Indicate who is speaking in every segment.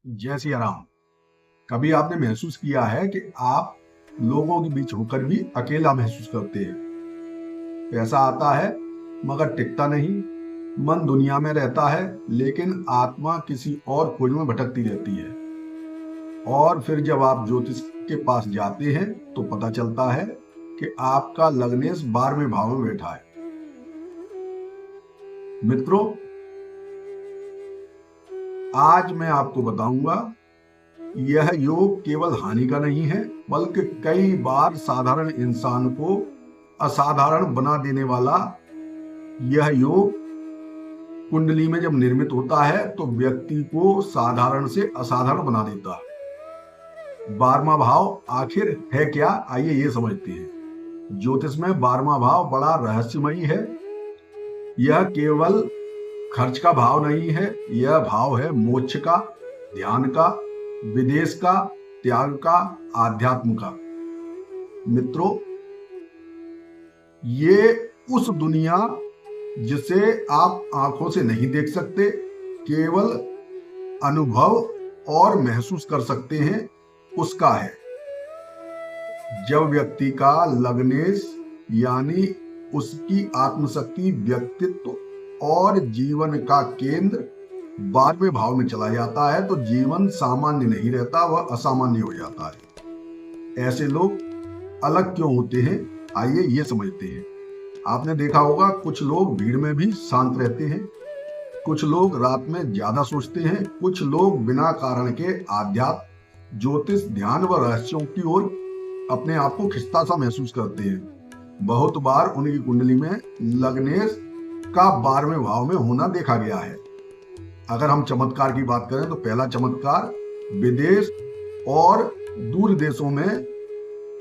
Speaker 1: जय सिया राम। कभी आपने महसूस किया है कि आप लोगों के बीच होकर भी अकेला महसूस करते हैं? पैसा आता है मगर टिकता नहीं, मन दुनिया में रहता है लेकिन आत्मा किसी और खोज में भटकती रहती है। और फिर जब आप ज्योतिष के पास जाते हैं तो पता चलता है कि आपका लग्नेश 12वें भाव में बैठा है। मित्रों, आज मैं आपको बताऊंगा यह योग केवल हानि का नहीं है बल्कि कई बार साधारण इंसान को असाधारण बना देने वाला। यह योग कुंडली में जब निर्मित होता है तो व्यक्ति को साधारण से असाधारण बना देता है। 12वां भाव आखिर है क्या, आइए ये समझते हैं। ज्योतिष में 12वां भाव बड़ा रहस्यमयी है। यह केवल खर्च का भाव नहीं है, यह भाव है मोक्ष का, ध्यान का, विदेश का, त्याग का, आध्यात्म का। मित्रों, ये उस दुनिया जिसे आप आंखों से नहीं देख सकते, केवल अनुभव और महसूस कर सकते हैं, उसका है। जब व्यक्ति का लग्नेश यानी उसकी आत्मशक्ति, व्यक्तित्व और जीवन का केंद्र 12वें भाव में चला जाता है तो जीवन सामान्य नहीं रहता, वह असामान्य हो जाता है। ऐसे लोग अलग क्यों होते हैं, आइए ये समझते हैं। आपने देखा होगा कुछ लोग भीड़ में भी शांत रहते हैं, कुछ लोग रात में ज्यादा सोचते हैं, कुछ लोग बिना कारण के आध्यात्म, ज्योतिष, ध्यान व रहस्यों की ओर अपने आप को खिंचता सा महसूस करते हैं। बहुत बार उनकी कुंडली में लग्नेश का 12वें भाव में होना देखा गया है। अगर हम चमत्कार की बात करें तो पहला चमत्कार विदेश और दूर देशों में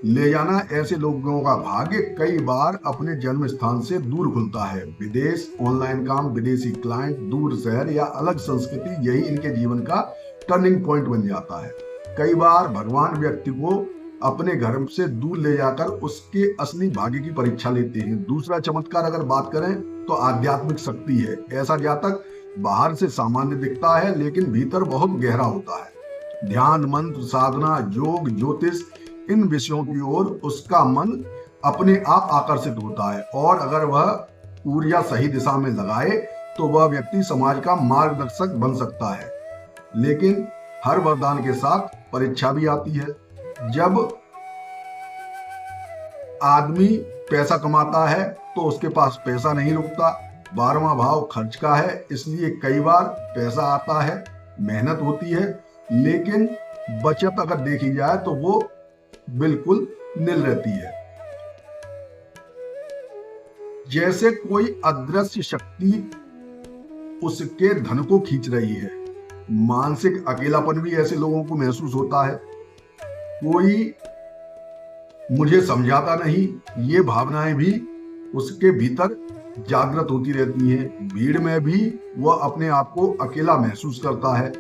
Speaker 1: ले जाना। ऐसे लोगों का भाग्य कई बार अपने जन्म स्थान से दूर खुलता है। विदेश, ऑनलाइन काम, विदेशी क्लाइंट, दूर शहर या अलग संस्कृति, यही इनके जीवन का टर्निंग पॉइंट बन जाता है। कई बार भगवान व्यक्ति को अपने घर से दूर ले जाकर उसके असली भाग्य की परीक्षा लेते हैं। दूसरा चमत्कार अगर बात करें तो आध्यात्मिक शक्ति है। ऐसा जातक बाहर से सामान्य दिखता है लेकिन भीतर बहुत गहरा होता है। ध्यान, मंत्र, साधना, योग, ज्योतिष, इन विषयों की ओर उसका मन अपने आप आकर्षित होता है और अगर वह ऊर्जा सही दिशा में लगाए तो वह व्यक्ति समाज का मार्गदर्शक बन सकता है। लेकिन हर वरदान के साथ परीक्षा भी आती है। जब आदमी पैसा कमाता है तो उसके पास पैसा नहीं रुकता। 12वां भाव खर्च का है, इसलिए कई बार पैसा आता है, मेहनत होती है, लेकिन बचत अगर देखी जाए तो वो बिल्कुल नील रहती है। जैसे कोई अदृश्य शक्ति उसके धन को खींच रही है। मानसिक अकेलापन भी ऐसे लोगों को महसूस होता है। कोई मुझे समझाता नहीं, ये भावनाएं भी उसके भीतर जागृत होती रहती हैं। भीड़ में भी वह अपने आप को अकेला महसूस करता है।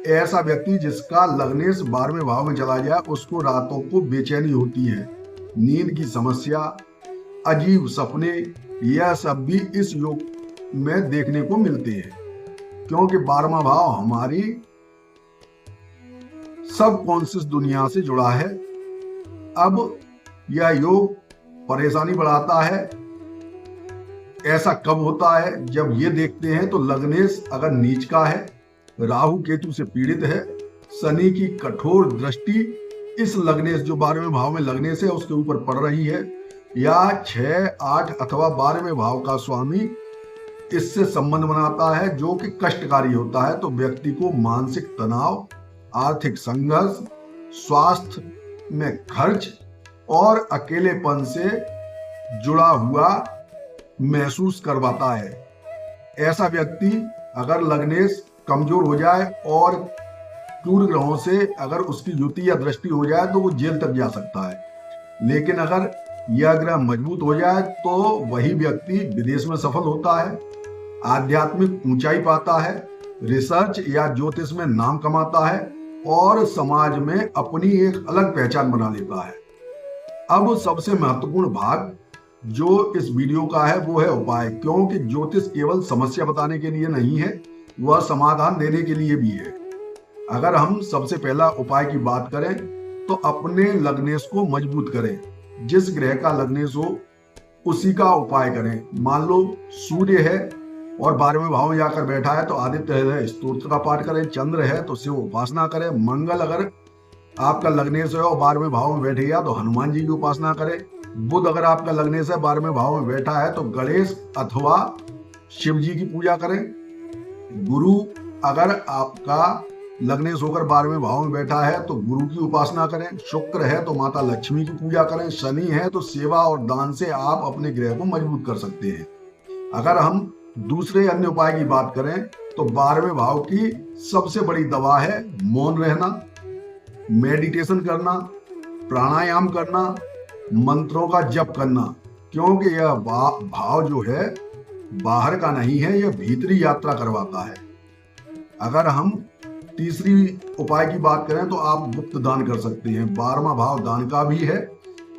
Speaker 1: ऐसा व्यक्ति जिसका लग्नेश 12वें भाव में चला जाए उसको रातों को बेचैनी होती है, नींद की समस्या, अजीब सपने, यह सब भी इस योग में देखने को मिलते हैं। क्योंकि 12वां भाव हमारी सबकॉन्शियस दुनिया से जुड़ा है। अब यह योग परेशानी बढ़ाता है। ऐसा कब होता है? जब ये देखते हैं तो लग्नेश अगर नीच का है, राहु केतु से पीड़ित है, शनि की कठोर दृष्टि इस लग्नेश जो 12वें भाव में लग्नेश है उसके ऊपर पड़ रही है, या 6, 8 अथवा 12वें भाव का स्वामी इससे संबंध बनाता है जो कि कष्टकारी होता है, तो व्यक्ति को मानसिक तनाव, आर्थिक संघर्ष, स्वास्थ्य में खर्च और अकेलेपन से जुड़ा हुआ महसूस करवाता है। ऐसा व्यक्ति अगर लग्नेश कमजोर हो जाए और क्रूर ग्रहों से अगर उसकी युति या दृष्टि हो जाए तो वो जेल तक जा सकता है। लेकिन अगर यह ग्रह मजबूत हो जाए तो वही व्यक्ति विदेश में सफल होता है, आध्यात्मिक ऊंचाई पाता है, रिसर्च या ज्योतिष में नाम कमाता है और समाज में अपनी एक अलग पहचान बना लेता है। अब सबसे महत्वपूर्ण भाग जो इस वीडियो का है वो है उपाय। क्योंकि ज्योतिष केवल समस्या बताने के लिए नहीं है, वह समाधान देने के लिए भी है। अगर हम सबसे पहला उपाय की बात करें तो अपने लग्नेश को मजबूत करें। जिस ग्रह का लग्नेश हो उसी का उपाय करें। मान लो सूर्य है और 12वें भाव में जाकर बैठा है तो आदित्य है स्तोत्र का पाठ करें। चंद्र है तो शिव उपासना करें। मंगल अगर आपका लग्नेश है और 12वें भाव में बैठ गया तो हनुमान जी की उपासना करें। बुध अगर आपका लग्नेश है 12वें भाव में बैठा है तो गणेश अथवा शिव जी की पूजा करें। गुरु अगर आपका लग्नेश होकर 12वें भाव में बैठा है तो गुरु की उपासना करें। शुक्र है तो माता लक्ष्मी की पूजा करें। शनि है तो सेवा और दान से आप अपने ग्रह को मजबूत कर सकते हैं। अगर हम दूसरे अन्य उपाय की बात करें तो 12वें भाव की सबसे बड़ी दवा है मौन रहना, मेडिटेशन करना, प्राणायाम करना, मंत्रों का जप करना, क्योंकि यह भाव जो है बाहर का नहीं है, यह भीतरी यात्रा करवाता है। अगर हम तीसरी उपाय की बात करें तो आप गुप्त दान कर सकते हैं। 12वां भाव दान का भी है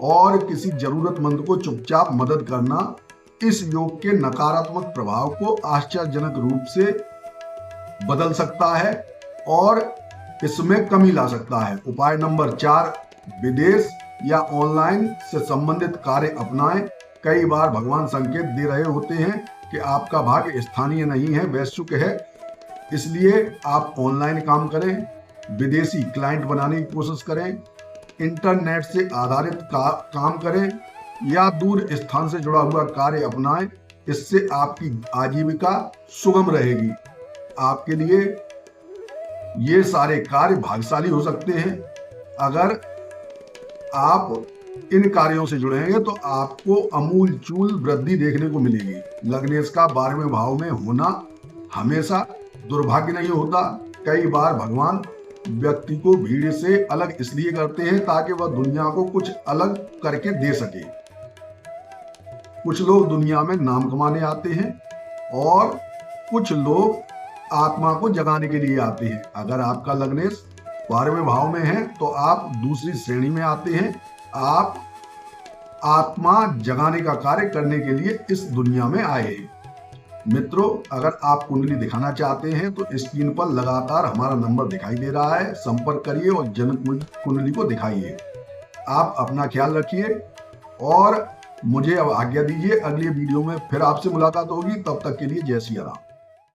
Speaker 1: और किसी जरूरतमंद को चुपचाप मदद करना इस योग के नकारात्मक प्रभाव को आश्चर्यजनक रूप से बदल सकता है और इसमें कमी ला सकता है। उपाय नंबर 4, विदेश या ऑनलाइन से संबंधित कार्य अपनाएं। कई बार भगवान संकेत दे रहे होते हैं कि आपका भाग्य स्थानीय नहीं है, वैश्विक है, इसलिए आप ऑनलाइन काम करें, विदेशी क्लाइंट बनाने की कोशिश करें, इंटरनेट से आधारित काम करें या दूर स्थान से जुड़ा हुआ कार्य अपनाएं। इससे आपकी आजीविका सुगम रहेगी। आपके लिए ये सारे कार्य भाग्यशाली हो सकते हैं। अगर आप इन कार्यों से जुड़ेंगे तो आपको अमूलचूल वृद्धि देखने को मिलेगी। लग्नेश का 12वें भाव में होना हमेशा दुर्भाग्य नहीं होता। कई बार भगवान व्यक्ति को भीड़ से अलग इसलिए करते हैं ताकि वह दुनिया को कुछ अलग करके दे सके। कुछ लोग दुनिया में नाम कमाने आते हैं और कुछ लोग आत्मा को जगाने के लिए आते हैं। अगर आपका लग्नेश 12वें भाव में है तो आप दूसरी श्रेणी में आते हैं। आप आत्मा जगाने का कार्य करने के लिए इस दुनिया में आए हैं। मित्रों, अगर आप कुंडली दिखाना चाहते हैं तो स्क्रीन पर लगातार हमारा नंबर दिखाई दे रहा है, संपर्क करिए और जन कुंडली को दिखाइए। आप अपना ख्याल रखिए और मुझे अब आज्ञा दीजिए। अगली वीडियो में फिर आपसे मुलाकात होगी। तब तक के लिए जय सिया राम।